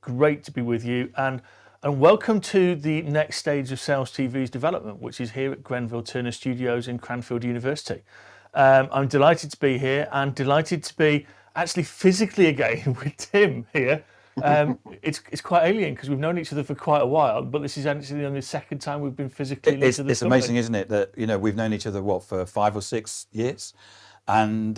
great to be with you, and welcome to the next stage of Sales TV's development, which is here at Grenville Turner Studios in Cranfield University. I'm delighted to be here and delighted to be actually physically again with Tim here. It's quite alien because we've known each other for quite a while, but this is actually only the second time we've been physically in each other's It's amazing, isn't it, that we've known each other for 5 or 6 years, and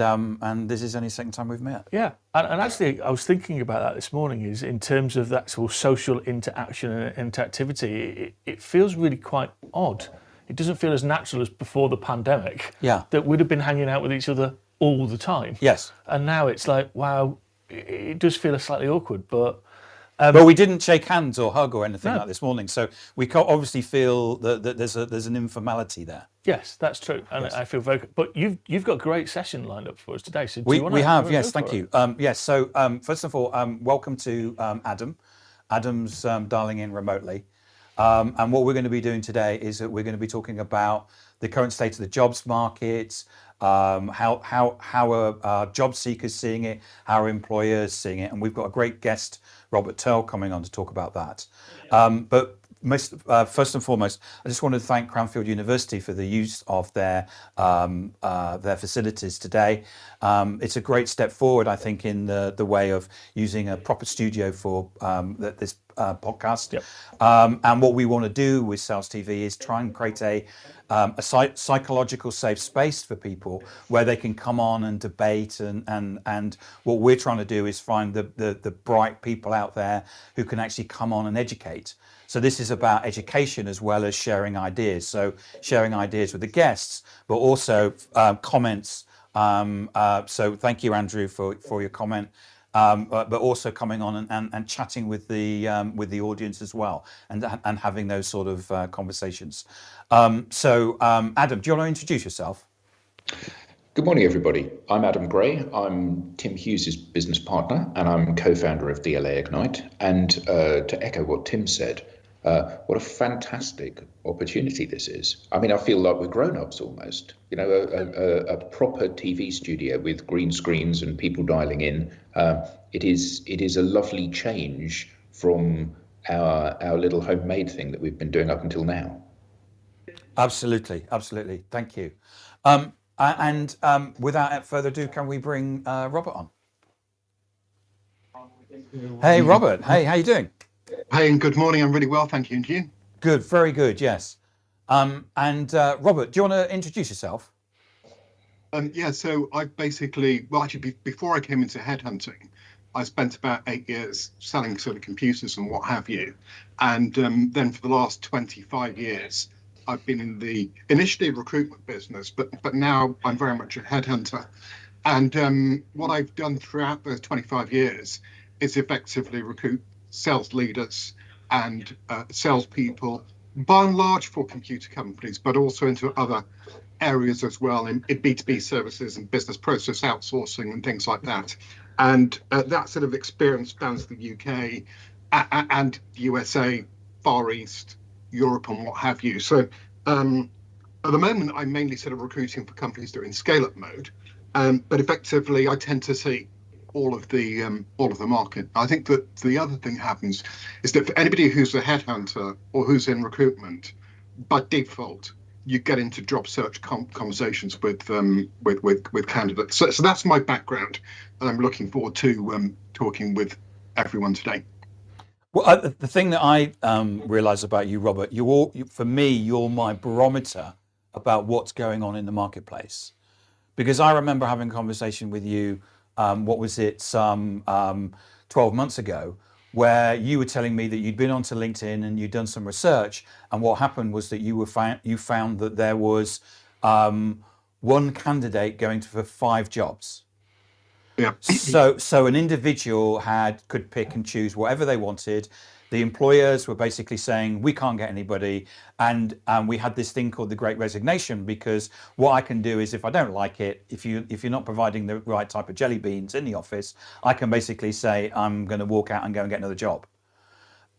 this is only the second time we've met. Yeah, and actually I was thinking about that this morning. Is in terms of the actual social interaction and interactivity, it feels really quite odd. It doesn't feel as natural as before the pandemic. Yeah, that we'd have been hanging out with each other all the time. Yes, and now it's like, wow, it does feel slightly awkward, but. But we didn't shake hands or hug or anything like this morning, so we obviously feel that there's an informality there. Yes, that's true, and yes. I feel very good. But you've got a great session lined up for us today. So we have, yes, thank you. Yes, so first of all, welcome to Adam. Adam's dialing in remotely, and what we're going to be doing today is that we're going to be talking about the current state of the jobs market, how are job seekers seeing it, how are employers seeing it, and we've got a great guest, Robert Tearle, coming on to talk about that. But first and foremost, I just wanted to thank Cranfield University for the use of their facilities today. It's a great step forward, I think, in the way of using a proper studio for this podcast. Yep. And what we want to do with Sales TV is try and create a psychological safe space for people where they can come on and debate, and what we're trying to do is find the bright people out there who can actually come on and educate. So this is about education as well as sharing ideas. So sharing ideas with the guests, but also comments. So thank you, Andrew, for your comment. But also coming on and chatting with the audience as well, and having those sort of conversations. So Adam, do you want to introduce yourself? Good morning, everybody. I'm Adam Gray. I'm Tim Hughes' business partner, and I'm co-founder of DLA Ignite. And to echo what Tim said, what a fantastic opportunity this is. I mean, I feel like we're grown-ups almost. A proper TV studio with green screens and people dialing in. It is a lovely change from our little homemade thing that we've been doing up until now. Absolutely. Thank you. And without further ado, can we bring Robert on? Hey, Robert. Hey, how you doing? Hey, and good morning. I'm really well, thank you. And you? Good, very good, yes. And Robert, do you want to introduce yourself? Yeah, so I basically, before I came into headhunting, I spent about 8 years selling sort of computers and what have you. And then for the last 25 years, I've been in the initially recruitment business, but now I'm very much a headhunter. And what I've done throughout those 25 years is effectively recruit sales leaders and salespeople, by and large for computer companies, but also into other areas as well, in B2B services and business process outsourcing and things like that. And that sort of experience spans the UK and USA, Far East, Europe and what have you. So at the moment, I'm mainly sort of recruiting for companies that are in scale-up mode, but effectively I tend to see all of the market. I think that the other thing happens is that for anybody who's a headhunter or who's in recruitment, by default, you get into job search conversations with candidates. So that's my background, and I'm looking forward to talking with everyone today. Well, the thing that I realise about you, Robert, for me, you're my barometer about what's going on in the marketplace, because I remember having a conversation with you. What was it, some 12 months ago, where you were telling me that you'd been onto LinkedIn and you'd done some research, and what happened was that you found that there was one candidate going for 5 jobs. Yeah. So an individual could pick and choose whatever they wanted. The employers were basically saying, we can't get anybody. And we had this thing called the Great Resignation, because what I can do is, if I don't like it, if you're not providing the right type of jelly beans in the office, I can basically say, I'm going to walk out and go and get another job.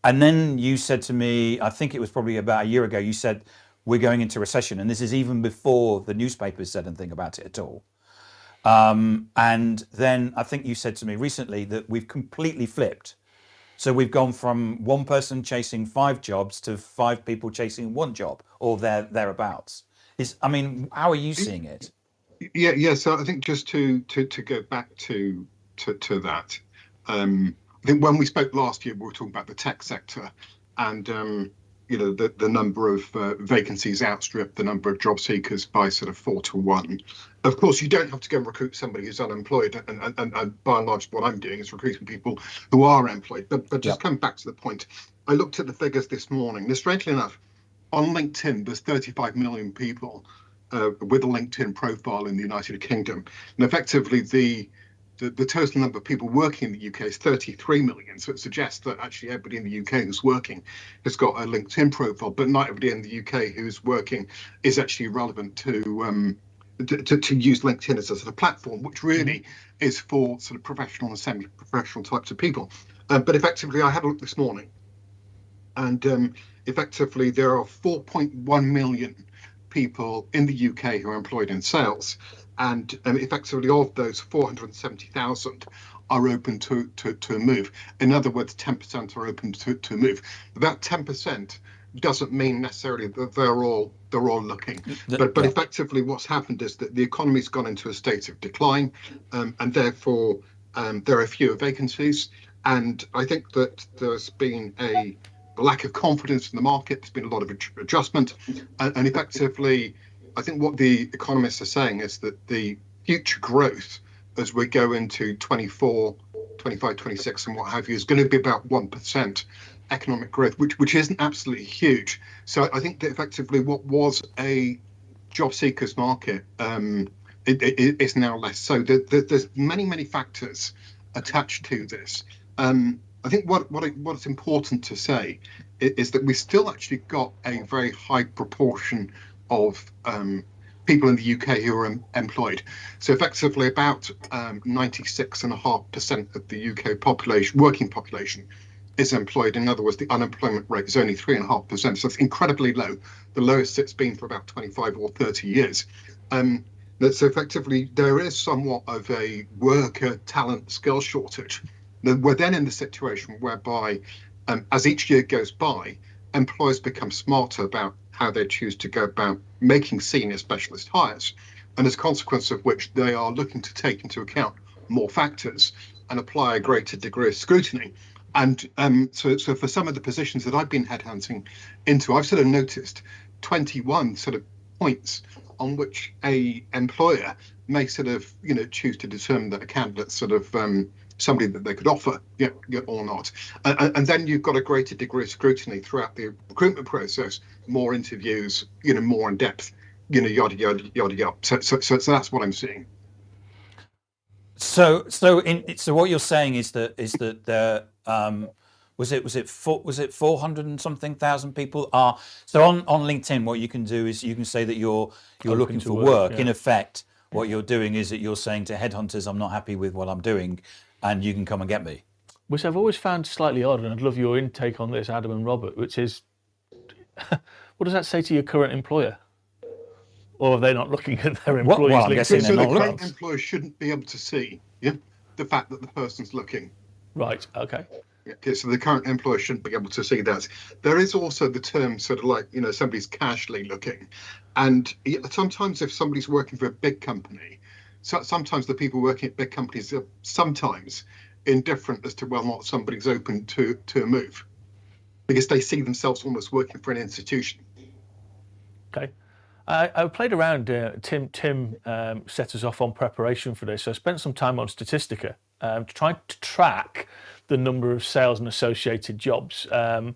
And then you said to me, I think it was probably about a year ago, you said, we're going into recession. And this is even before the newspapers said anything about it at all. And then I think you said to me recently that we've completely flipped. So we've gone from one person chasing 5 jobs to 5 people chasing 1 job, or thereabouts. How are you seeing it? Yeah. So I think just to go back to that, I think when we spoke last year, we were talking about the tech sector, and the number of vacancies outstripped the number of job seekers by sort of 4 to 1. Of course, you don't have to go and recruit somebody who's unemployed, and by and large, what I'm doing is recruiting people who are employed. But just coming back to the point, I looked at the figures this morning. Strangely enough, on LinkedIn, there's 35 million people with a LinkedIn profile in the United Kingdom, and effectively the total number of people working in the UK is 33 million. So it suggests that actually everybody in the UK who's working has got a LinkedIn profile, but not everybody in the UK who's working is actually relevant to use LinkedIn as a sort of platform, which really is for sort of professional and semi-professional types of people. But effectively, I had a look this morning, and effectively there are 4.1 million people in the UK who are employed in sales, and effectively of those 470,000 are open to a move. In other words, 10% are open to a move. That 10% doesn't mean necessarily that they're all looking, but effectively what's happened is that the economy's gone into a state of decline, and therefore there are fewer vacancies. And I think that there's been a lack of confidence in the market. There's been a lot of adjustment, and effectively, I think what the economists are saying is that the future growth as we go into 24, 25, 26 and what have you is going to be about 1% economic growth, which isn't absolutely huge. So I think that effectively what was a job seekers market it is now less. So there's many factors attached to this. I think what's important to say is that we've still actually got a very high proportion of people in the UK who are employed. So effectively about 96.5% of the UK population, working population, is employed. In other words, the unemployment rate is only 3.5%. So it's incredibly low, the lowest it's been for about 25 or 30 years. So effectively, there is somewhat of a worker talent skill shortage. We're then in the situation whereby, as each year goes by, employers become smarter about how they choose to go about making senior specialist hires, and as a consequence of which they are looking to take into account more factors and apply a greater degree of scrutiny. And so for some of the positions that I've been headhunting into, I've sort of noticed 21 sort of points on which a employer may sort of choose to determine that a candidate's sort of somebody that they could offer, or not. And then you've got a greater degree of scrutiny throughout the recruitment process, more interviews, more in depth, yada yada yada yada. So that's what I'm seeing. So what you're saying is that there was it 400 and something thousand people are. So on LinkedIn, what you can do is you can say that you're looking for work. Yeah. In effect, what you're doing is that you're saying to headhunters, I'm not happy with what I'm doing, and you can come and get me. Which I've always found slightly odd, and I'd love your intake on this, Adam and Robert, which is, what does that say to your current employer? Or are they not looking at their employees? Well, I'm guessing So they're the not current looking. employer shouldn't be able to see the fact that the person's looking. Right, okay. Okay, so the current employer shouldn't be able to see that. There is also the term sort of like, somebody's casually looking. And sometimes if somebody's working for a big company, sometimes the people working at big companies are sometimes indifferent as to whether or not somebody's open to a move, because they see themselves almost working for an institution. Okay. I played around, Tim set us off on preparation for this. So I spent some time on Statistica trying to track the number of sales and associated jobs. And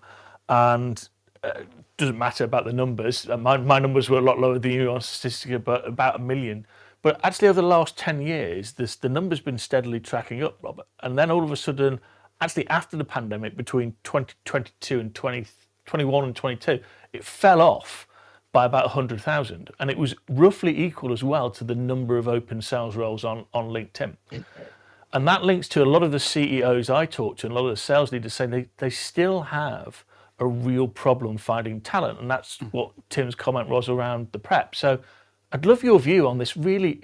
doesn't matter about the numbers. My numbers were a lot lower than you on Statistica, but about 1 million. But actually over the last 10 years, the number's been steadily tracking up, Robert. And then all of a sudden, actually after the pandemic, between 2022 and 2021 and 22, it fell off by about 100,000, and it was roughly equal as well to the number of open sales roles on LinkedIn. And that links to a lot of the CEOs I talk to and a lot of the sales leaders saying they still have a real problem finding talent, and that's what Tim's comment was around the prep. So I'd love your view on this. Really,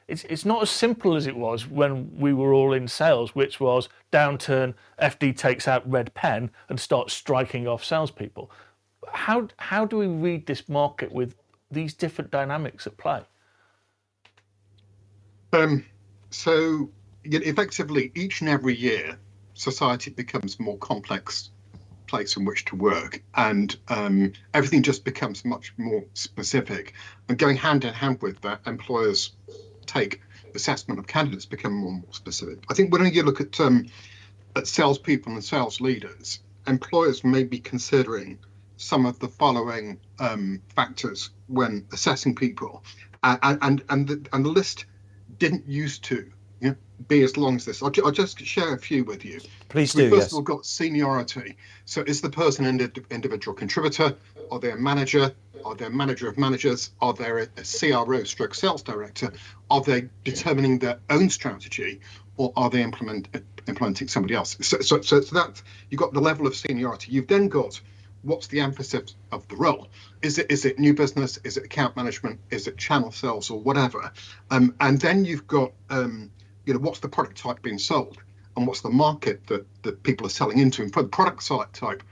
it's not as simple as it was when we were all in sales, which was downturn, FD takes out red pen and starts striking off salespeople. How do we read this market with these different dynamics at play? So effectively, each and every year, society becomes a more complex place in which to work, and everything just becomes much more specific. And going hand in hand with that, employers take assessment of candidates become more and more specific. I think when you look at salespeople and sales leaders, employers may be considering some of the following factors when assessing people, and the list didn't used to be as long as this. I'll just share a few with you. Please We do. first Yes. of all got seniority. So is the person an individual contributor? Are they a manager? Are they a manager of managers? Are they a CRO stroke sales director? Are they determining their own strategy, or are they implementing somebody else? So that you've got the level of seniority. You've then got what's the emphasis of the role? Is it new business? Is it account management? Is it channel sales or whatever? And then you've got what's the product type being sold, and what's the market that people are selling into. And for the product type,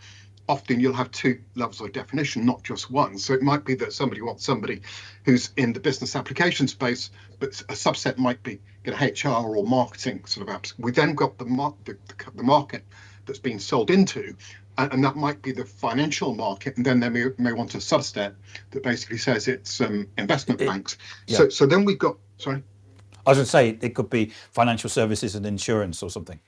often you'll have two levels of definition, not just one. So it might be that somebody wants somebody who's in the business application space, but a subset might be HR or marketing sort of apps. We then got the market that's being sold into, and that might be the financial market, and then they may want a subset that basically says it's investment banks. Yeah. So then we've got, sorry? I was going to say it could be financial services and insurance or something.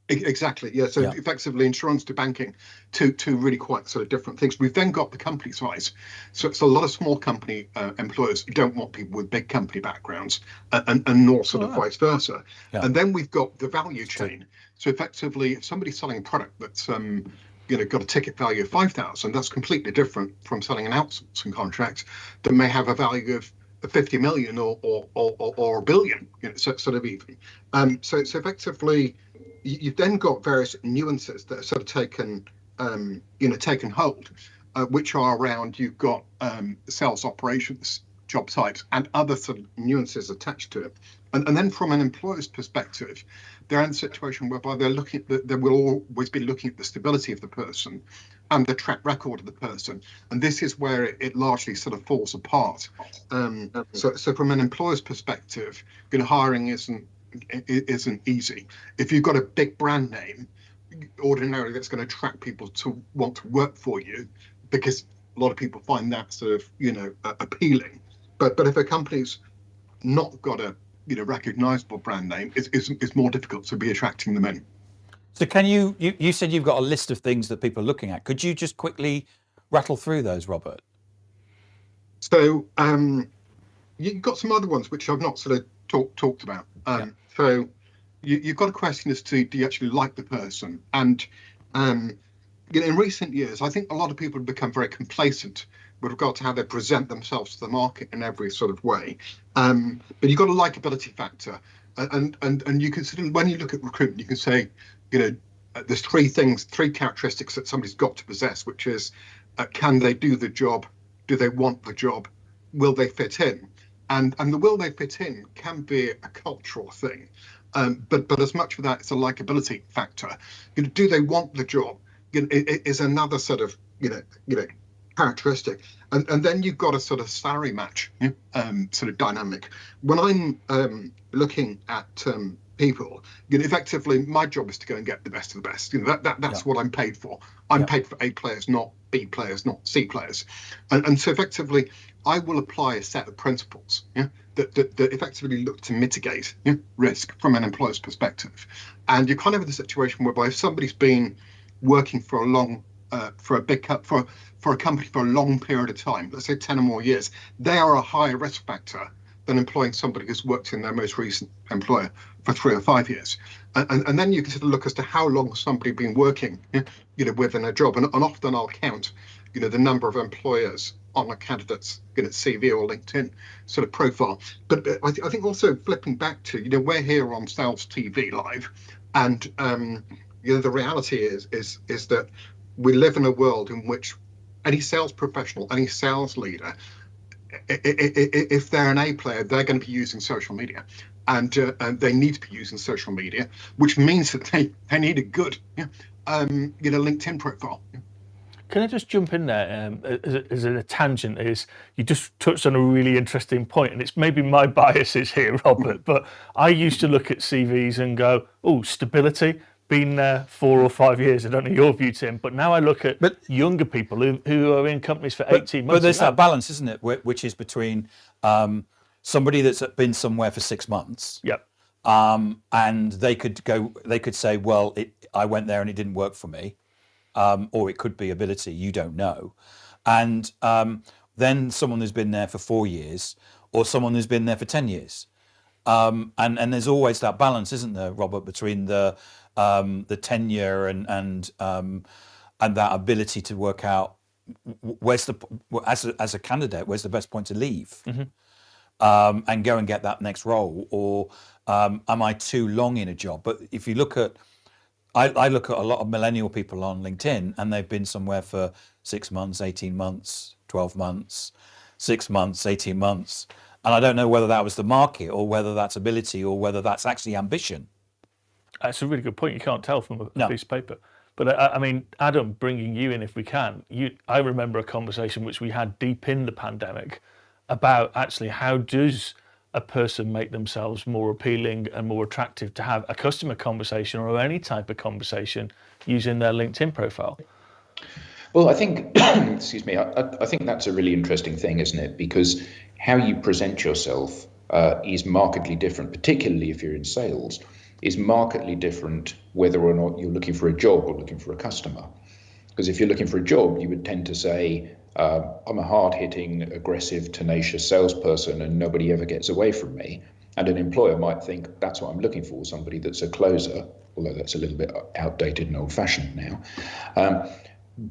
Exactly, yeah. So effectively insurance to banking, two really quite sort of different things. We've then got the company size. So it's a lot of small company employers don't want people with big company backgrounds, and nor sort of vice versa. Yeah. And then we've got the value chain. So effectively, if somebody's selling a product that's got a ticket value of 5,000, that's completely different from selling an outsourcing contract that may have a value of 50 million or a billion, sort of even. So effectively, you've then got various nuances that are sort of taken hold, which are around. You've got sales operations, job types, and other sort of nuances attached to it. And then from an employer's perspective, they're in a situation whereby they will always be looking at the stability of the person and the track record of the person. And this is where it largely sort of falls apart. So from an employer's perspective, hiring isn't easy. If you've got a big brand name, ordinarily that's going to attract people to want to work for you, because a lot of people find that sort of appealing. But if a company's not got a recognizable brand name, it's more difficult to be attracting them in. So can you said you've got a list of things that people are looking at. Could you just quickly rattle through those, Robert? So you've got some other ones which I've not sort of talked about. So you've got a question as to, do you actually like the person? And in recent years, I think a lot of people have become very complacent with regard to how they present themselves to the market in every sort of way. But you've got a likability factor. And you can sort of, when you look at recruitment, you can say, there's three characteristics that somebody's got to possess, which is, can they do the job? Do they want the job? Will they fit in? And the will they fit in can be a cultural thing. But as much of that, it's a likability factor. Do they want the job? Is another sort of, characteristic. And then you've got a sort of salary match sort of dynamic. When I'm looking at people, effectively my job is to go and get the best of the best. That's what I'm paid for. I'm paid for A players, not B players, not C players. And so effectively, I will apply a set of principles that effectively look to mitigate risk from an employer's perspective. And you're kind of in the situation whereby if somebody's been working for a company for a long period of time, let's say 10 or more years, they are a higher risk factor than employing somebody who's worked in their most recent employer for 3 or 5 years. And then you can sort of look as to how long somebody been working, within a job. And often I'll count, the number of employers on a candidate's CV or LinkedIn sort of profile. But I think also flipping back to, we're here on SalesTV.live, and the reality is that we live in a world in which any sales professional, any sales leader if they're an A player, they're going to be using social media, and they need to be using social media, which means that they need a good, LinkedIn profile. Can I just jump in there as a tangent? Is you just touched on a really interesting point, and it's maybe my biases here, Robert, but I used to look at CVs and go, oh, stability, been there 4 or 5 years. I don't know your view, Tim, but now I look at younger people who are in companies for 18 months. But there's that balance, isn't it, which is between somebody that's been somewhere for 6 months, yep, and they could say, well, I went there and it didn't work for me. Or it could be ability, you don't know. And then someone who's been there for 4 years, or someone who's been there for 10 years. And there's always that balance, isn't there, Robert, between the tenure and that ability to work out where's as a candidate, where's the best point to leave, and go and get that next role, or am I too long in a job? But if you look at I look at a lot of millennial people on LinkedIn, and they've been somewhere for 6 months, 18 months, 12 months, 6 months, 18 months. And I don't know whether that was the market, or whether that's ability, or whether that's actually ambition. That's a really good point. You can't tell from a piece of paper. But I mean, Adam, bringing you in if we can, I remember a conversation which we had deep in the pandemic about actually how does a person make themselves more appealing and more attractive to have a customer conversation or any type of conversation using their LinkedIn profile? Well, I think, excuse me, I think that's a really interesting thing, isn't it? Because how you present yourself is markedly different, particularly if you're in sales, is markedly different whether or not you're looking for a job or looking for a customer. Because if you're looking for a job, you would tend to say, I'm a hard-hitting, aggressive, tenacious salesperson and nobody ever gets away from me. And an employer might think that's what I'm looking for, somebody that's a closer, although that's a little bit outdated and old-fashioned now.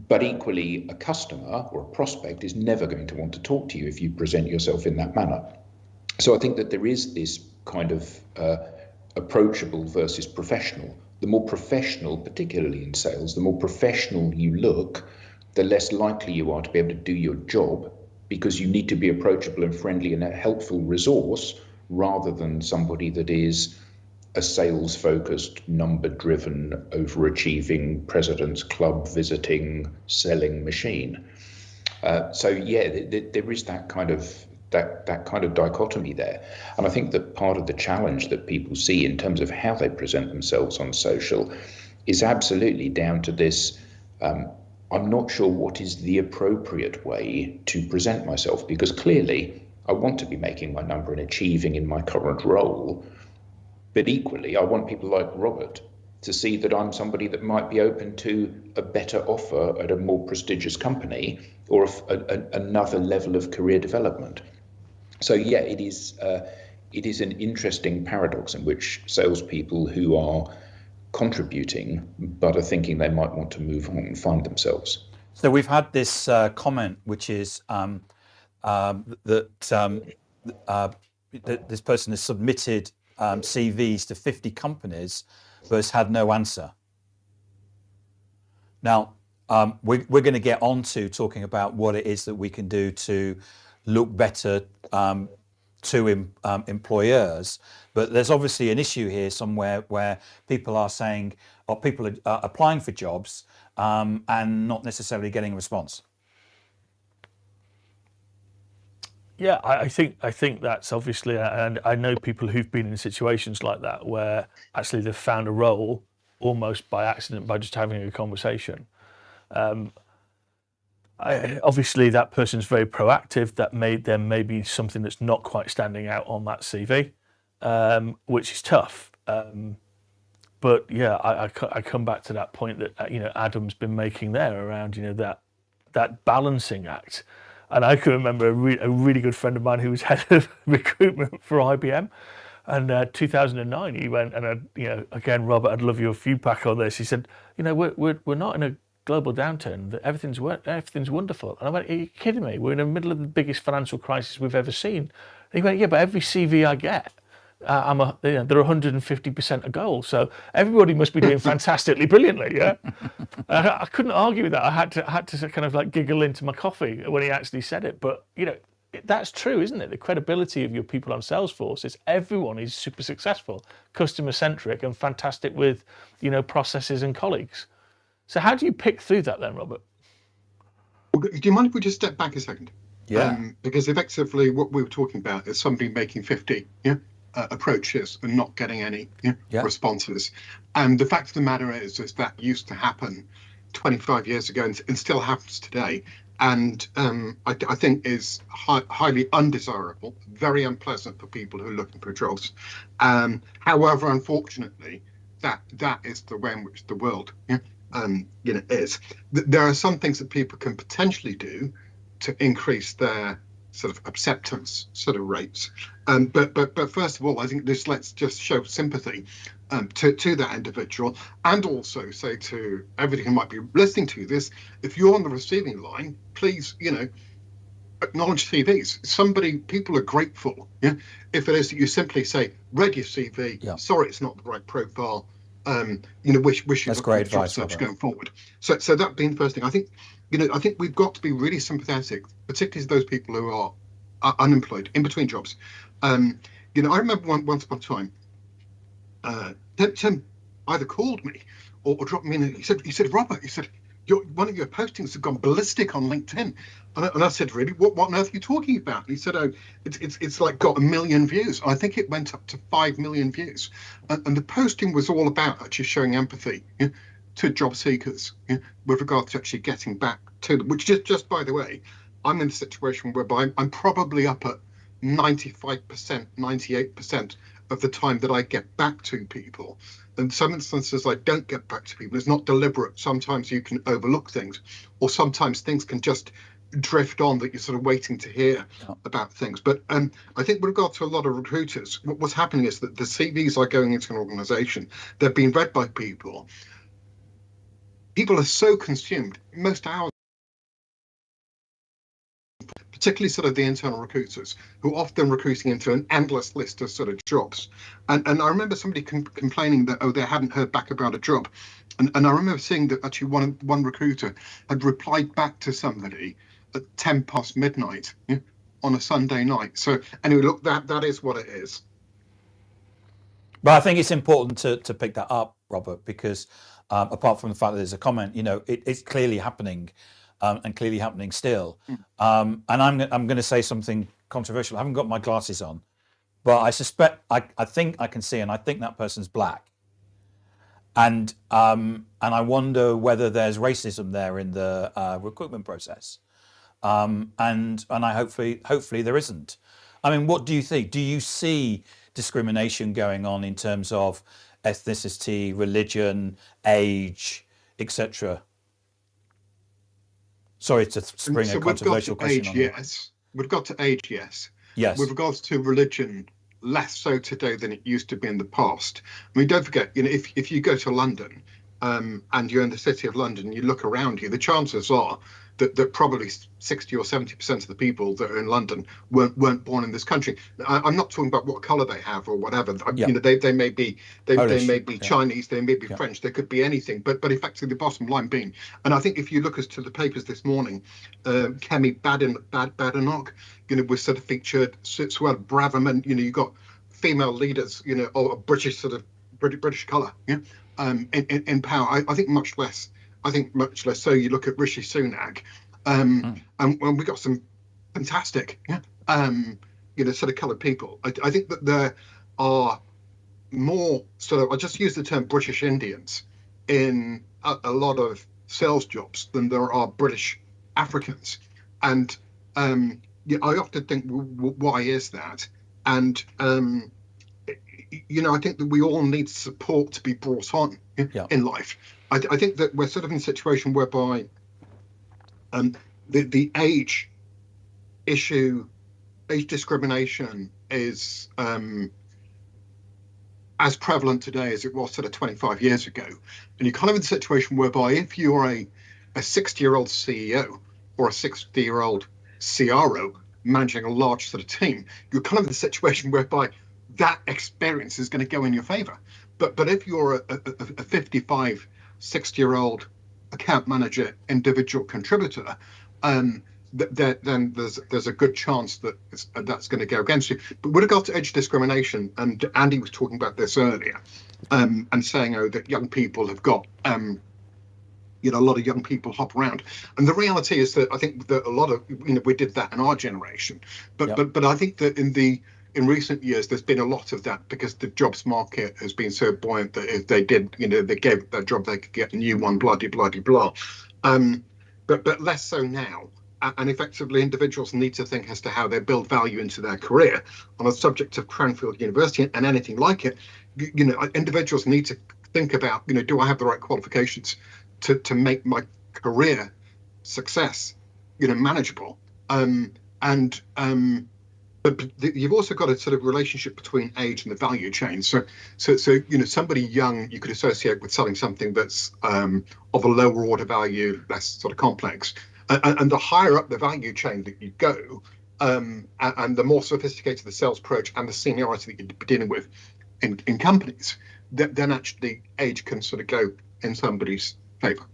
But equally, a customer or a prospect is never going to want to talk to you if you present yourself in that manner. So I think that there is this kind of approachable versus professional. The more professional, particularly in sales, the more professional you look, the less likely you are to be able to do your job, because you need to be approachable and friendly and a helpful resource rather than somebody that is a sales-focused, number-driven, overachieving, President's Club visiting, selling machine. So yeah, there is that kind of dichotomy there. And I think that part of the challenge that people see in terms of how they present themselves on social is absolutely down to this, I'm not sure what is the appropriate way to present myself, because clearly I want to be making my number and achieving in my current role. But equally, I want people like Robert to see that I'm somebody that might be open to a better offer at a more prestigious company or another level of career development. So yeah, it is an interesting paradox in which salespeople who are contributing but are thinking they might want to move on and find themselves. So we've had this comment, which is that this person has submitted CVs to 50 companies but has had no answer. Now, we're going to get on to talking about what it is that we can do to look better to employers, but there's obviously an issue here somewhere where people are saying, or people are applying for jobs and not necessarily getting a response. Yeah, I think that's obviously, and I know people who've been in situations like that where actually they've found a role almost by accident by just having a conversation. Obviously that person's very proactive. That there may be something that's not quite standing out on that CV, which is tough. But yeah, I come back to that point that Adam's been making there around that balancing act. And I can remember a really good friend of mine who was head of recruitment for IBM. And 2009, he went and again, Robert, I'd love your feedback on this. He said, we're not in a global downturn. Everything's wonderful. And I went, are you kidding me? We're in the middle of the biggest financial crisis we've ever seen. And he went, yeah, but every CV I get, they're 150% a goal. So everybody must be doing fantastically brilliantly. Yeah, I couldn't argue with that. I had to kind of like giggle into my coffee when he actually said it. But that's true, isn't it? The credibility of your people on Salesforce is everyone is super successful, customer centric, and fantastic with, processes and colleagues. So how do you pick through that then, Robert? Well, do you mind if we just step back a second? Yeah. Because effectively what we were talking about is somebody making 50 approaches and not getting any responses. And the fact of the matter is that used to happen 25 years ago and still happens today. And I think is highly undesirable, very unpleasant for people who are looking for jobs. However, unfortunately, that is the way in which the world is. There are some things that people can potentially do to increase their sort of acceptance sort of rates. But first of all, I think let's just show sympathy to that individual, and also say to everybody who might be listening to this, if you're on the receiving line, please, acknowledge CVs. People are grateful. If it is that you simply say, read your CV, sorry, it's not the right profile. Wish you That's luck great with job advice, search Robert. going forward. So that being the first thing, I think we've got to be really sympathetic, particularly to those people who are unemployed in between jobs. I remember once upon a time, Tim either called me or dropped me in. He said, Robert, one of your postings have gone ballistic on LinkedIn. And I said, really? What on earth are you talking about? And he said, oh, it's like got 1 million views. I think it went up to 5 million views. And the posting was all about actually showing empathy to job seekers with regard to actually getting back to them, which just by the way, I'm in a situation whereby I'm probably up at 95%, 98% of the time that I get back to people. In some instances, I don't get back to people. It's not deliberate. Sometimes you can overlook things, or sometimes things can just drift on that you're sort of waiting to hear about things. But I think with regard to a lot of recruiters, what's happening is that the CVs are going into an organization. They're being read by people. People are so consumed. Most hours, particularly sort of the internal recruiters, who are often recruiting into an endless list of sort of jobs. And I remember somebody complaining that, they hadn't heard back about a job. And I remember seeing that actually one recruiter had replied back to somebody at 10 past midnight on a Sunday night. So anyway, look, that is what it is. But I think it's important to pick that up, Robert, because apart from the fact that there's a comment, it's clearly happening. And clearly happening still. And I'm going to say something controversial. I haven't got my glasses on, but I suspect I think I can see, and I think that person's black. And I wonder whether there's racism there in the recruitment process. And I hopefully there isn't. I mean, what do you think? Do you see discrimination going on in terms of ethnicity, religion, age, etc.? Sorry to spring a controversial question on you. Yes. We've got to age, yes. Yes. With regards to religion, less so today than it used to be in the past. I mean, don't forget, if you go to London and you're in the city of London, you look around you, the chances are that probably 60 or 70% of the people that are in London weren't born in this country. I'm not talking about what colour they have or whatever. They may be Chinese, they may be French, they could be anything. But effectively, the bottom line being, and I think if you look as to the papers this morning, Kemi Badenoch, was sort of featured. Suella Braverman, you got female leaders, or British sort of British colour, in power. I think much less. So. You look at Rishi Sunak, and we got some fantastic, sort of coloured people. I think that there are more sort of, I just use the term British Indians in a lot of sales jobs than there are British Africans. And I often think, why is that? And I think that we all need support to be brought on in life. I think that we're sort of in a situation whereby the age issue, age discrimination is as prevalent today as it was sort of 25 years ago. And you're kind of in a situation whereby if you're a 60-year-old CEO or a 60-year-old CRO managing a large sort of team, you're kind of in a situation whereby that experience is going to go in your favor. But if you're a 55, 60-year-old account manager, individual contributor, then there's a good chance that that's going to go against you. But with regard to age discrimination, and Andy was talking about this earlier, and saying that young people have got a lot of young people hop around, and the reality is that I think that a lot of we did that in our generation, but I think that in recent years there's been a lot of that because the jobs market has been so buoyant that if they did they gave their job, they could get a new one, blah blah blah, but less so now. And effectively, individuals need to think as to how they build value into their career. On the subject of Cranfield University and anything like it, individuals need to think about, do I have the right qualifications to make my career success, manageable? But you've also got a sort of relationship between age and the value chain. So somebody young you could associate with selling something that's of a lower order value, less sort of complex. And the higher up the value chain that you go, and the more sophisticated the sales approach and the seniority that you're dealing with in companies, then actually age can sort of go in somebody's favour.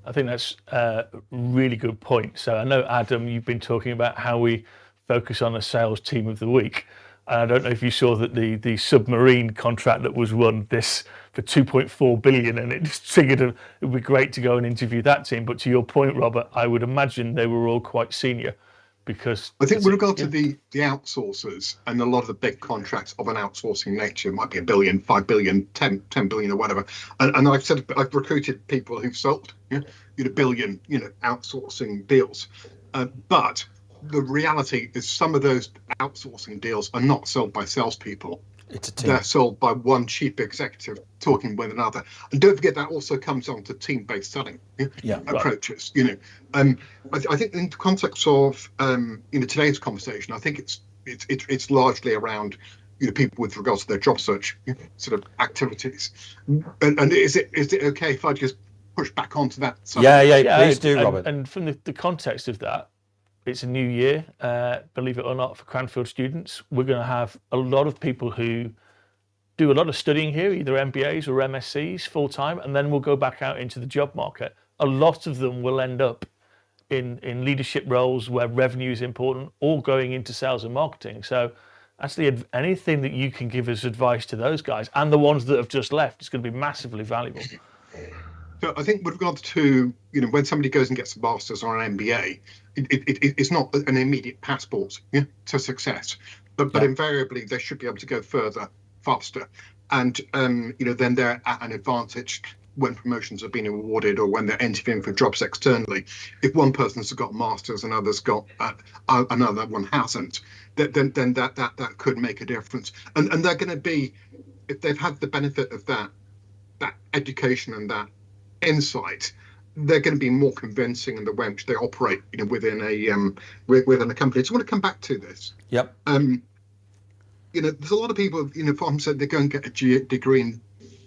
I think that's a really good point. So I know, Adam, you've been talking about how we focus on a sales team of the week. And I don't know if you saw that the submarine contract that was won this for 2.4 billion, and it just triggered it would be great to go and interview that team. But to your point, Robert, I would imagine they were all quite senior, because I think with regard to the outsourcers and a lot of the big contracts of an outsourcing nature, might be $1 billion, 5 billion, 10 billion or whatever. And I've recruited people who've sold billion outsourcing deals, but the reality is some of those outsourcing deals are not sold by salespeople. It's a team. They're sold by one chief executive talking with another. And don't forget that also comes on to team-based selling approaches. Right. I think in the context of today's conversation, I think it's largely around people with regards to their job search sort of activities. And is it okay if I just push back onto that? Yeah, please do, Robert. And from the context of that, it's a new year, believe it or not, for Cranfield students. We're going to have a lot of people who do a lot of studying here, either MBAs or MSCs full-time, and then we'll go back out into the job market. A lot of them will end up in leadership roles where revenue is important, or going into sales and marketing. So actually, anything that you can give as advice to those guys and the ones that have just left is going to be massively valuable. So I think with regard to, when somebody goes and gets a master's or an MBA, it's not an immediate passport to success, but invariably they should be able to go further, faster. And, then they're at an advantage when promotions have been awarded or when they're interviewing for jobs externally. If one person's got a master's and others got another one hasn't, then that could make a difference. And they're going to be, if they've had the benefit of that education and that insight, they're going to be more convincing in the way in which they operate, within a company. So I want to come back to this. Yep. There's a lot of people, from said they go and get a degree in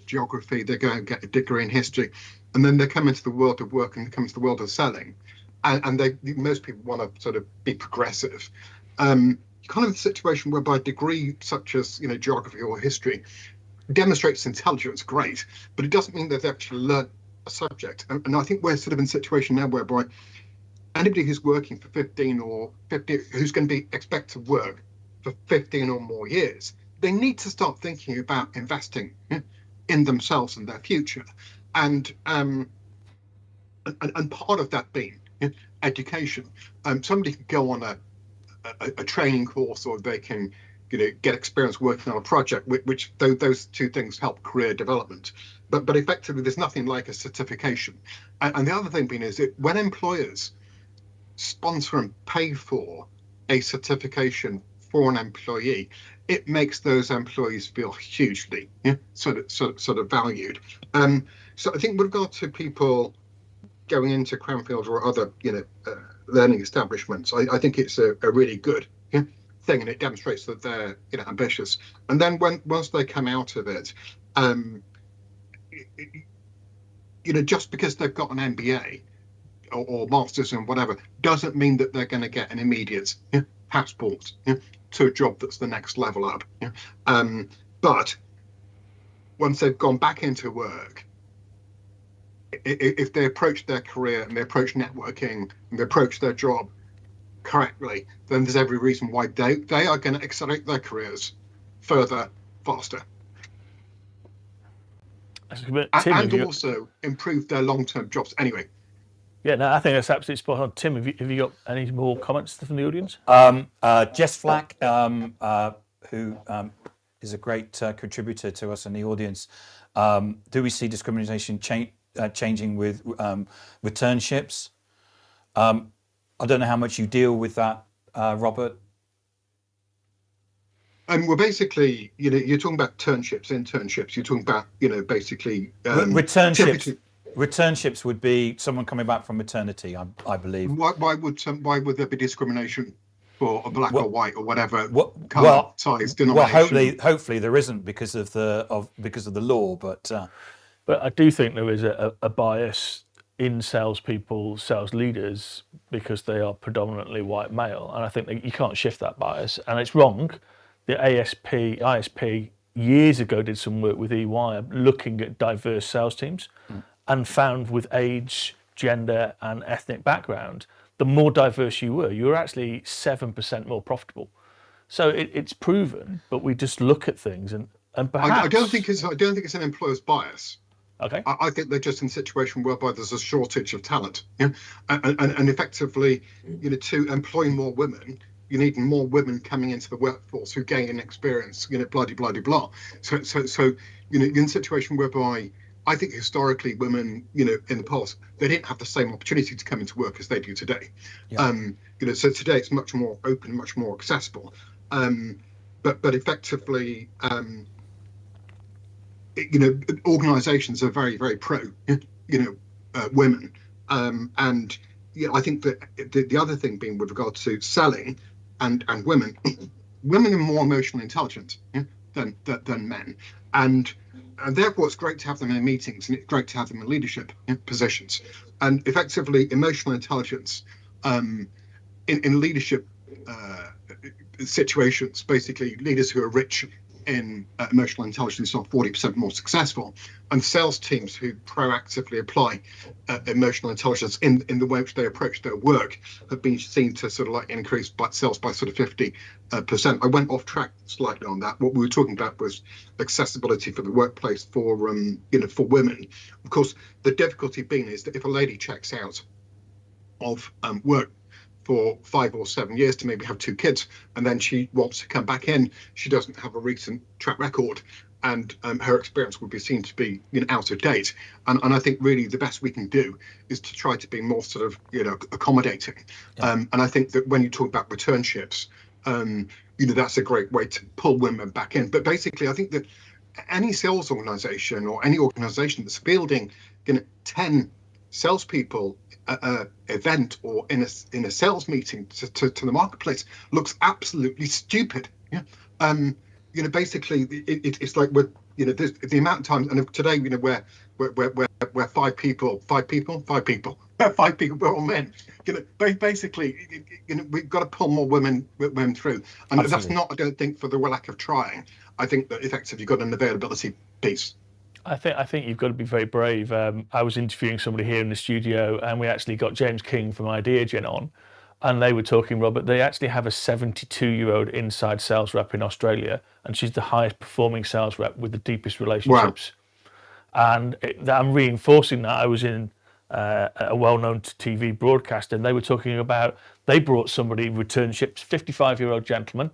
geography, they go and get a degree in history, and then they come into the world of work and they come into the world of selling, and most people want to sort of be progressive. Kind of a situation whereby a degree such as geography or history demonstrates intelligence, great, but it doesn't mean that they actually learn a subject. And I think we're sort of in a situation now whereby anybody who's working for 15 or 50, who's going to be expected to work for 15 or more years, they need to start thinking about investing in themselves and their future. And part of that being education. Somebody can go on a training course, or they can get experience working on a project, which those two things help career development. But effectively, there's nothing like a certification. And the other thing being is that when employers sponsor and pay for a certification for an employee, it makes those employees feel hugely sort of valued. So I think with regard to people going into Cranfield or other learning establishments, I think it's a really good thing, and it demonstrates that they're ambitious. And then once they come out of it, just because they've got an MBA or masters and whatever doesn't mean that they're going to get an immediate passport to a job that's the next level up. But once they've gone back into work, if they approach their career and they approach networking and they approach their job correctly, then there's every reason why they are going to accelerate their careers further, faster, Tim, and also improve their long-term jobs. Anyway. Yeah, no, I think that's absolutely spot on. Tim, have you got any more comments from the audience? Jess Flack, who is a great contributor to us in the audience. Do we see discrimination changing with returnships? I don't know how much you deal with that, Robert. Well, basically, you're talking about internships. You're talking about, basically returnships. Returnships would be someone coming back from maternity, I believe. Why would there be discrimination for a black or white or whatever colour, size, denomination? Well, hopefully there isn't because of the law, but I do think there is a bias in salespeople, sales leaders, because they are predominantly white male, and I think that you can't shift that bias, and it's wrong. The ISP years ago did some work with EY looking at diverse sales teams. And found with age, gender, and ethnic background, the more diverse you were actually 7% more profitable. So it's proven, but we just look at things and perhaps I don't think it's an employer's bias. Okay. I think they're just in a situation whereby there's a shortage of talent, and effectively, to employ more women, you need more women coming into the workforce who gain experience, blah blah blah blah. So you're in a situation whereby I think historically women, in the past, they didn't have the same opportunity to come into work as they do today. Yeah. So today it's much more open, much more accessible. But effectively, organisations are very, very pro, women. And I think that the other thing being with regard to selling and women, women are more emotionally intelligent than men. And therefore, it's great to have them in meetings, and it's great to have them in leadership positions. And effectively, emotional intelligence in leadership situations, basically, leaders who are rich in emotional intelligence are 40% more successful. And sales teams who proactively apply emotional intelligence in the way which they approach their work have been seen to sort of like increase sales by sort of 50%. I went off track slightly on that. What we were talking about was accessibility for the workplace for for women. Of course, the difficulty being is that if a lady checks out of work for 5 or 7 years to maybe have 2 kids, and then she wants to come back in, she doesn't have a recent track record, and her experience would be seen to be out of date. And I think really the best we can do is to try to be more sort of accommodating. Yeah. And I think that when you talk about returnships, that's a great way to pull women back in. But basically, I think that any sales organisation or any organisation that's fielding 10 salespeople event or in a sales meeting to the marketplace looks absolutely stupid. Yeah. Basically it's like we're the amount of times, and today we're 5 people, we're all men. Basically we've got to pull more women through, and absolutely. That's not, I don't think, for the lack of trying. I think that effectively you've got an availability piece. I think you've got to be very brave. I was interviewing somebody here in the studio, and we actually got James King from IdeaGen on, and they were talking, Robert, they actually have a 72-year-old inside sales rep in Australia, and she's the highest performing sales rep with the deepest relationships. Wow. And I'm reinforcing that. I was in a well-known TV broadcaster, and they were talking about, they brought somebody, returnships, 55-year-old gentleman,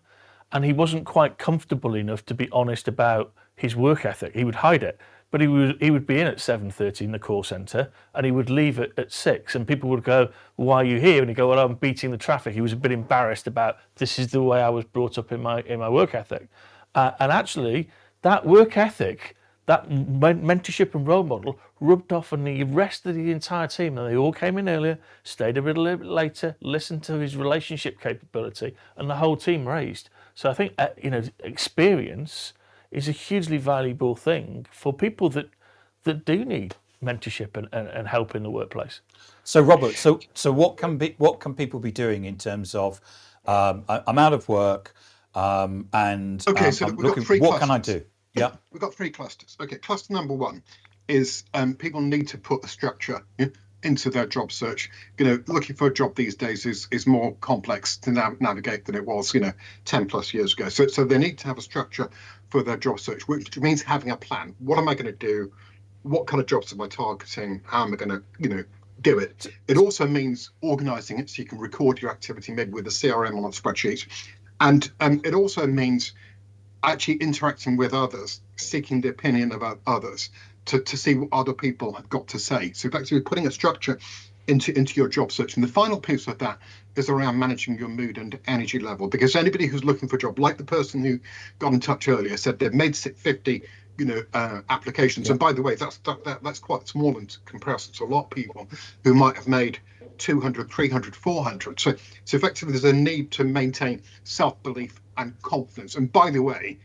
and he wasn't quite comfortable enough to be honest about his work ethic. He would hide it. But he would be in at 7:30 in the call centre, and he would leave at 6, and people would go, "Why are you here?" And he'd go, "Well, I'm beating the traffic." He was a bit embarrassed about, this is the way I was brought up in my work ethic. And actually, that work ethic, that mentorship and role model rubbed off on the rest of the entire team. And they all came in earlier, stayed a little bit later, listened to his relationship capability, and the whole team raised. So I think experience is a hugely valuable thing for people that do need mentorship and help in the workplace. So Robert, so what can people be doing in terms of I'm out of work and okay, so I'm looking, what can I do? Yeah, we've got 3 clusters. Okay, cluster number 1 is people need to put a structure into their job search. Looking for a job these days is more complex to navigate than it was 10 plus years ago. So they need to have a structure for their job search, which means having a plan. What am I going to do? What kind of jobs am I targeting? How am I going to do it? It also means organizing it so you can record your activity, maybe with a CRM on a spreadsheet. And it also means actually interacting with others, seeking the opinion of others to see what other people have got to say. So effectively putting a structure into your job search. And the final piece of that is around managing your mood and energy level, because anybody who's looking for a job, like the person who got in touch earlier, said they've made 50 applications. Yeah. And by the way, that's quite small in comparison to a lot of people who might have made 200, 300, 400. So effectively, there's a need to maintain self-belief and confidence. And by the way,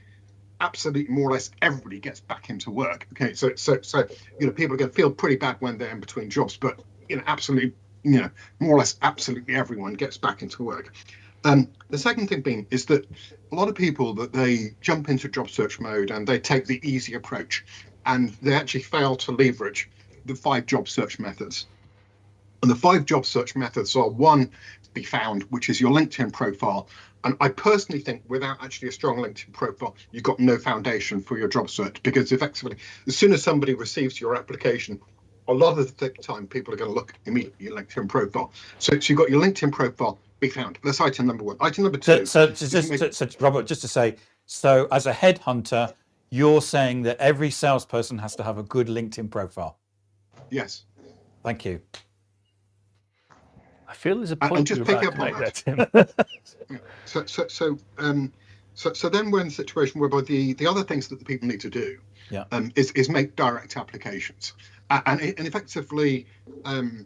absolutely more or less everybody gets back into work. Okay, so people are going to feel pretty bad when they're in between jobs, but absolutely, more or less absolutely everyone gets back into work. The second thing being is that a lot of people that they jump into job search mode and they take the easy approach, and they actually fail to leverage the 5 job search methods. And the 5 job search methods are: 1, to be found, which is your LinkedIn profile. And I personally think without actually a strong LinkedIn profile, you've got no foundation for your job search, because effectively, as soon as somebody receives your application, a lot of the time people are going to look immediately at your LinkedIn profile. So you've got your LinkedIn profile, be found. That's item number 1. Item number 2. So Robert, just to say, so as a headhunter, you're saying that every salesperson has to have a good LinkedIn profile? Yes. Thank you. I feel there's a point you're about to make there, Tim. So then we're in a situation whereby the other things that the people need to do is make direct applications. And effectively, a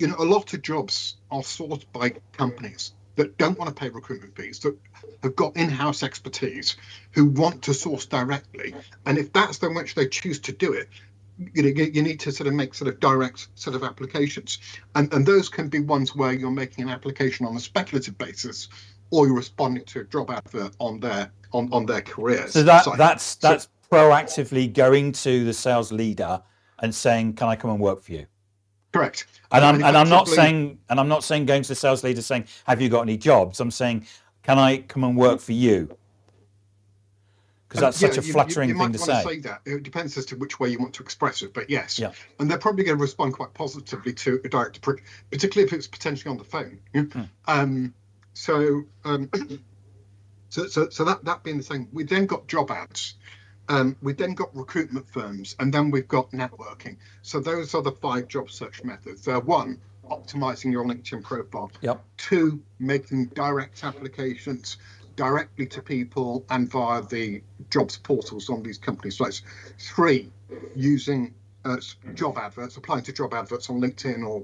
lot of jobs are sourced by companies that don't want to pay recruitment fees, that have got in-house expertise, who want to source directly. And if that's the which they choose to do it, you need to sort of make sort of direct sort of applications, and those can be ones where you're making an application on a speculative basis, or you're responding to a job advert on their careers. So that's proactively going to the sales leader and saying, "Can I come and work for you?" Correct. And I'm not saying going to the sales leader saying, "Have you got any jobs?" I'm saying, "Can I come and work for you?" Because that's such a flattering thing to say. You might want to say that. It depends as to which way you want to express it, but yes. Yeah. And they're probably going to respond quite positively to a direct approach, particularly if it's potentially on the phone. Yeah? So that being the thing, we then got job ads. We then got recruitment firms, and then we've got networking. So those are the 5 job search methods. 1, optimizing your LinkedIn profile. Yep. 2, making direct applications directly to people and via the jobs portals on these company sites. 3, using job adverts, applying to job adverts on LinkedIn or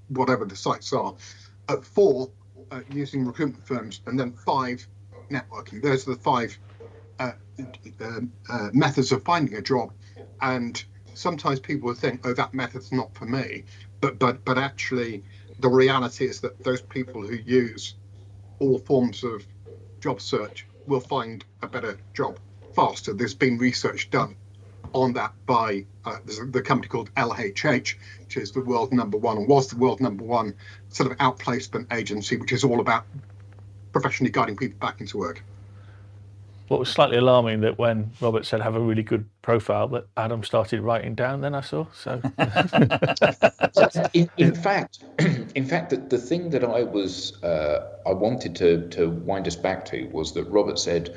whatever the sites are. 4, using recruitment firms, and then 5, networking. Those are the 5 methods of finding a job. And sometimes people will think, "Oh, that method's not for me," but actually, the reality is that those people who use all forms of job search will find a better job faster. There's been research done on that by the company called LHH, which is the world number 1, and was the world number 1 sort of outplacement agency, which is all about professionally guiding people back into work. What was slightly alarming that when Robert said have a really good profile, that Adam started writing down. Then I saw. So, in fact, the thing that I wanted to wind us back to was that Robert said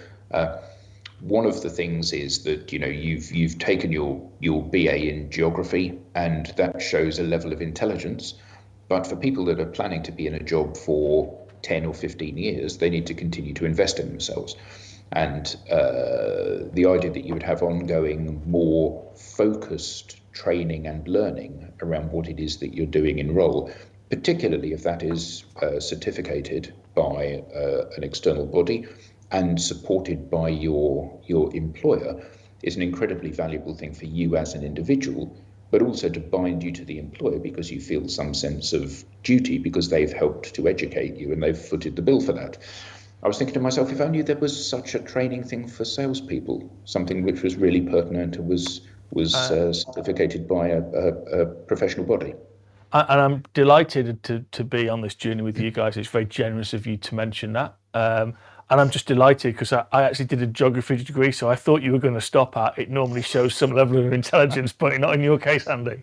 one of the things is that you've taken your BA in geography, and that shows a level of intelligence. But for people that are planning to be in a job for 10 or 15 years, they need to continue to invest in themselves. And the idea that you would have ongoing, more focused training and learning around what it is that you're doing in role, particularly if that is certificated by an external body and supported by your employer, is an incredibly valuable thing for you as an individual, but also to bind you to the employer because you feel some sense of duty because they've helped to educate you and they've footed the bill for that. I was thinking to myself, if only there was such a training thing for salespeople, something which was really pertinent and was was certificated by a professional body. And I'm delighted to be on this journey with you guys. It's very generous of you to mention that. And I'm just delighted because I actually did a geography degree, so I thought you were going to stop at it normally shows some level of intelligence, but not in your case, Andy.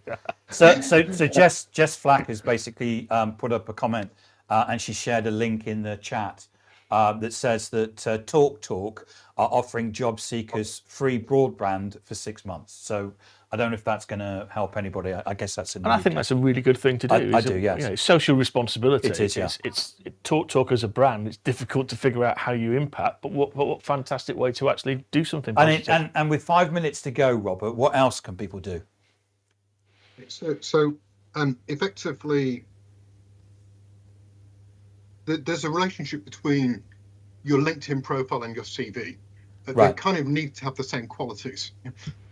So Jess Flack has basically put up a comment and she shared a link in the chat that says that TalkTalk are offering job seekers free broadband for 6 months. So I don't know if that's going to help anybody. I guess that's And I think that's a really good thing to do. I do, yes. It's social responsibility. It is, yeah. It's TalkTalk as a brand. It's difficult to figure out how you impact, but what fantastic way to actually do something positive. And with 5 minutes to go, Robert, what else can people do? So effectively, there's a relationship between your LinkedIn profile and your CV. Right. They kind of need to have the same qualities,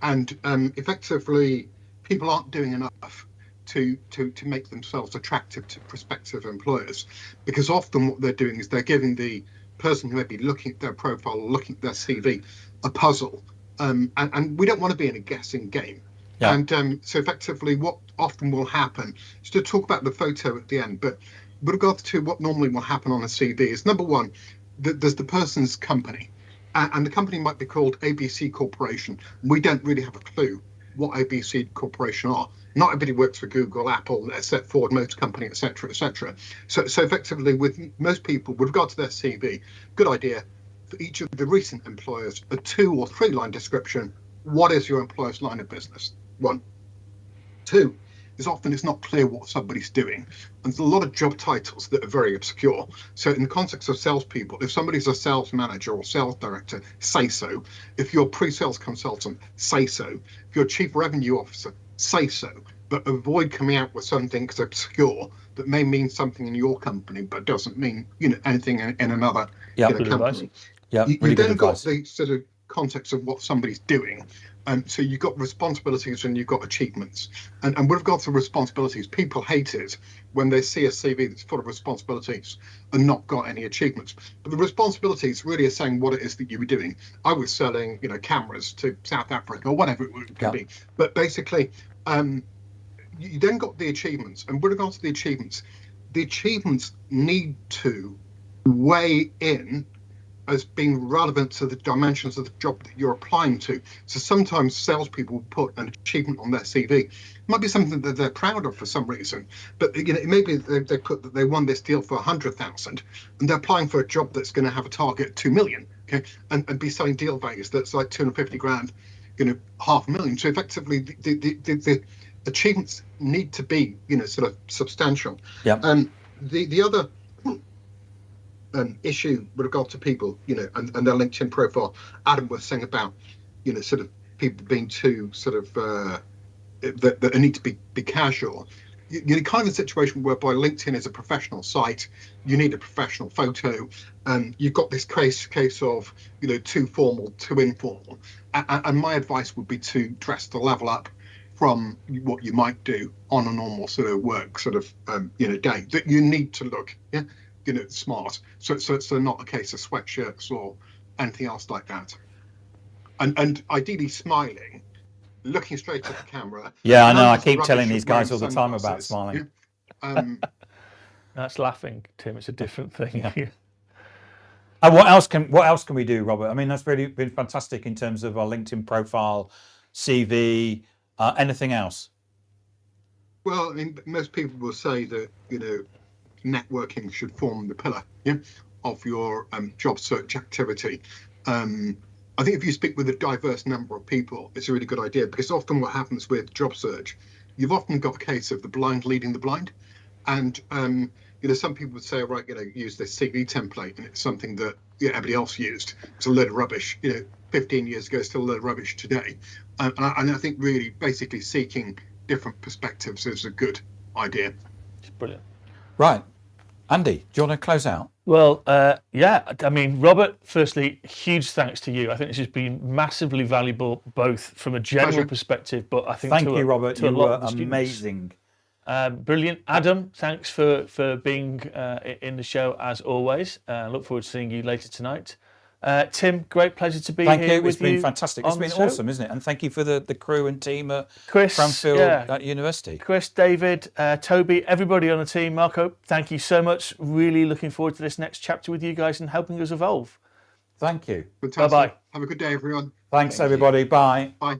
and effectively, people aren't doing enough to make themselves attractive to prospective employers, because often what they're doing is they're giving the person who may be looking at their profile or looking at their CV a puzzle, and we don't want to be in a guessing game. Yeah. And so effectively, what often will happen is to talk about the photo at the end, but with regards to what normally will happen on a CV is, number one, there's the person's company. And the company might be called ABC Corporation. We don't really have a clue what ABC Corporation are. Not everybody works for Google, Apple, Ford Motor Company, etc., etc. So effectively, with most people, with regard to their CV, good idea for each of the recent employers, a 2 or 3 line description. What is your employer's line of business? 1. 2 is often it's not clear what somebody's doing. And there's a lot of job titles that are very obscure. So in the context of salespeople, if somebody's a sales manager or sales director, say so. If you're a pre-sales consultant, say so. If you're a chief revenue officer, say so. But avoid coming out with something that's obscure that may mean something in your company, but doesn't mean anything in another company. Yeah, you then got the sort of context of what somebody's doing. So you've got responsibilities and you've got achievements. And with regard to responsibilities, people hate it when they see a CV that's full of responsibilities and not got any achievements. But the responsibilities really are saying what it is that you were doing. I was selling, cameras to South Africa or whatever it could be. But basically, you then got the achievements. And with regard to the achievements need to weigh in as being relevant to the dimensions of the job that you're applying to. So sometimes salespeople put an achievement on their CV. It might be something that they're proud of for some reason, but maybe they put that they won this deal for 100,000, and they're applying for a job that's going to have a target 2 million, okay, and be selling deal values that's like 250 grand, $500,000. So effectively, the achievements need to be, sort of substantial. Yeah. The other issue with regard to people, and their LinkedIn profile, Adam was saying about, sort of people being too sort of that need to be casual. You're kind of a situation whereby LinkedIn is a professional site. You need a professional photo, and you've got this case of too formal, too informal. And my advice would be to dress to level up from what you might do on a normal sort of work sort of day. That you need to look smart. So not a case of sweatshirts or anything else like that. And ideally smiling, looking straight at the camera. Yeah, I know. I keep telling these guys all the time about smiling. That's laughing, Tim. It's a different thing. Yeah. And what else can we do, Robert? I mean, that's really been fantastic in terms of our LinkedIn profile, CV, anything else? Well, I mean, most people will say that networking should form the pillar of your job search activity. I think if you speak with a diverse number of people, it's a really good idea, because often what happens with job search, you've often got a case of the blind leading the blind. And some people would say, right, use this CV template, and it's something that everybody else used. It's a load of rubbish. 15 years ago, still a load of rubbish today. And I think really basically seeking different perspectives is a good idea. It's brilliant. Right. Andy, do you want to close out? Well, yeah. I mean, Robert, firstly, huge thanks to you. I think this has been massively valuable, both from a general perspective, but I think Thank you, Robert. You were amazing. Brilliant. Adam, thanks for being in the show as always. Look forward to seeing you later tonight. Tim, great pleasure to be Thank here you. with It's been you fantastic. It's on the been show. awesome, isn't it? And thank you for the crew and team at Chris, Cranfield University. Chris, David, Toby, everybody on the team. Marco, thank you so much. Really looking forward to this next chapter with you guys and helping us evolve. Thank you. Fantastic. Bye-bye. Have a good day, everyone. Thanks, everybody. Bye. Bye.